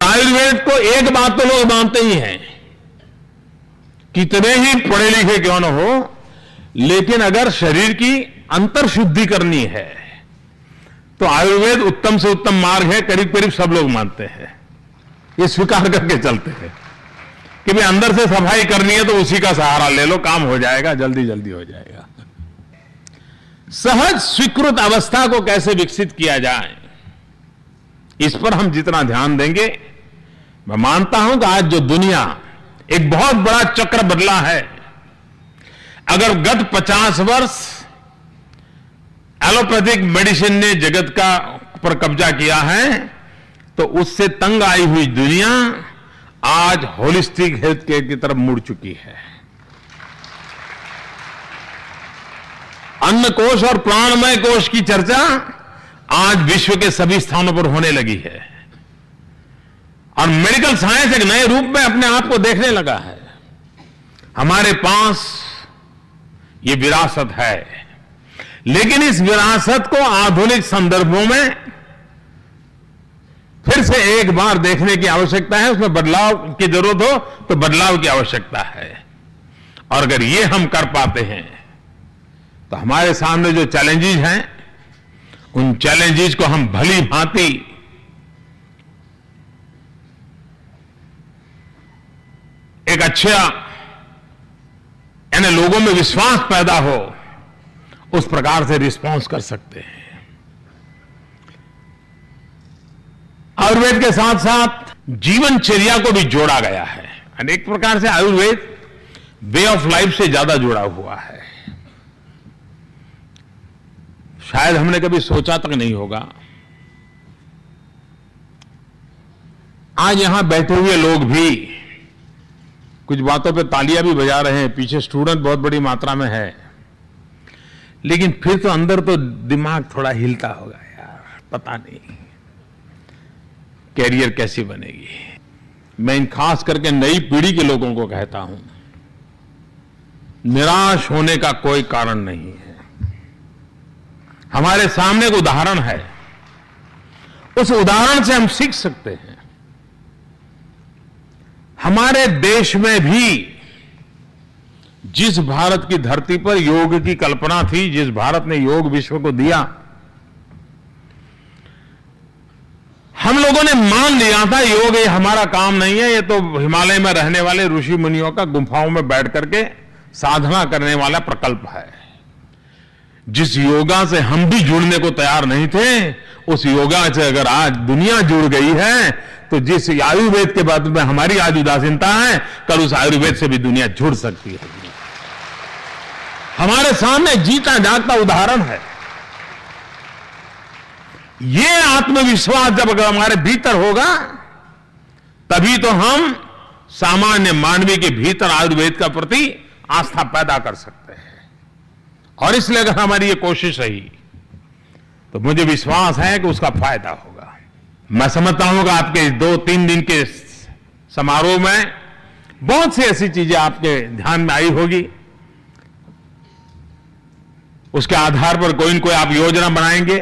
आयुर्वेद को एक बात तो लोग मानते ही हैं, कितने ही पढ़े लिखे क्यों न हो, लेकिन अगर शरीर की अंतर शुद्धि करनी है तो आयुर्वेद उत्तम से उत्तम मार्ग है, करीब करीब सब लोग मानते हैं। ये स्वीकार करके चलते हैं कि भाई अंदर से सफाई करनी है तो उसी का सहारा ले लो, काम हो जाएगा, जल्दी जल्दी हो जाएगा। सहज स्वीकृत अवस्था को कैसे विकसित किया जाए, इस पर हम जितना ध्यान देंगे, मैं मानता हूं कि आज जो दुनिया एक बहुत बड़ा चक्र बदला है। अगर गत 50 वर्ष एलोपैथिक मेडिसिन ने जगत का पर कब्जा किया है, तो उससे तंग आई हुई दुनिया आज होलिस्टिक हेल्थ केयर की तरफ मुड़ चुकी है। अन्न कोश और प्राणमय कोश की चर्चा आज विश्व के सभी स्थानों पर होने लगी है और मेडिकल साइंस एक नए रूप में अपने आप को देखने लगा है। हमारे पास ये विरासत है, लेकिन इस विरासत को आधुनिक संदर्भों में फिर से एक बार देखने की आवश्यकता है। उसमें बदलाव की जरूरत हो तो बदलाव की आवश्यकता है, और अगर ये हम कर पाते हैं तो हमारे सामने जो चैलेंजेस हैं, उन चैलेंजेस को हम भली भांति एक अच्छा, यानी लोगों में विश्वास पैदा हो, उस प्रकार से रिस्पॉन्स कर सकते हैं। आयुर्वेद के साथ साथ जीवनचर्या को भी जोड़ा गया है। अनेक प्रकार से आयुर्वेद वे ऑफ लाइफ से ज्यादा जुड़ा हुआ है। शायद हमने कभी सोचा तक नहीं होगा। आज यहां बैठे हुए लोग भी कुछ बातों पे तालियां भी बजा रहे हैं, पीछे स्टूडेंट बहुत बड़ी मात्रा में है, लेकिन फिर तो अंदर तो दिमाग थोड़ा हिलता होगा, यार पता नहीं कैरियर कैसी बनेगी। मैं इन खास करके नई पीढ़ी के लोगों को कहता हूं, निराश होने का कोई कारण नहीं है। हमारे सामने एक उदाहरण है, उस उदाहरण से हम सीख सकते हैं। हमारे देश में भी जिस भारत की धरती पर योग की कल्पना थी, जिस भारत ने योग विश्व को दिया, हम लोगों ने मान लिया था योग ये हमारा काम नहीं है, ये तो हिमालय में रहने वाले ऋषि मुनियों का गुफाओं में बैठ करके साधना करने वाला प्रकल्प है। जिस योगा से हम भी जुड़ने को तैयार नहीं थे, उस योगा से अगर आज दुनिया जुड़ गई है, तो जिस आयुर्वेद के बाद में हमारी आज उदासीनता है, कल उस आयुर्वेद से भी दुनिया जुड़ सकती है। हमारे सामने जीता जागता उदाहरण है। ये आत्मविश्वास जब अगर हमारे भीतर होगा, तभी तो हम सामान्य मानवी के भीतर आयुर्वेद का प्रति आस्था पैदा कर सकते हैं। और इसलिए अगर हमारी ये कोशिश रही तो मुझे विश्वास है कि उसका फायदा होगा। मैं समझता हूं कि आपके 2-3 दिन के समारोह में बहुत सी ऐसी चीजें आपके ध्यान में आई होगी। उसके आधार पर कोई न कोई आप योजना बनाएंगे।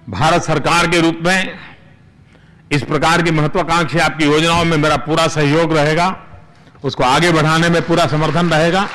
भारत सरकार के रूप में इस प्रकार की महत्वाकांक्षी आपकी योजनाओं में मेरा पूरा सहयोग रहेगा, उसको आगे बढ़ाने में पूरा समर्थन रहेगा।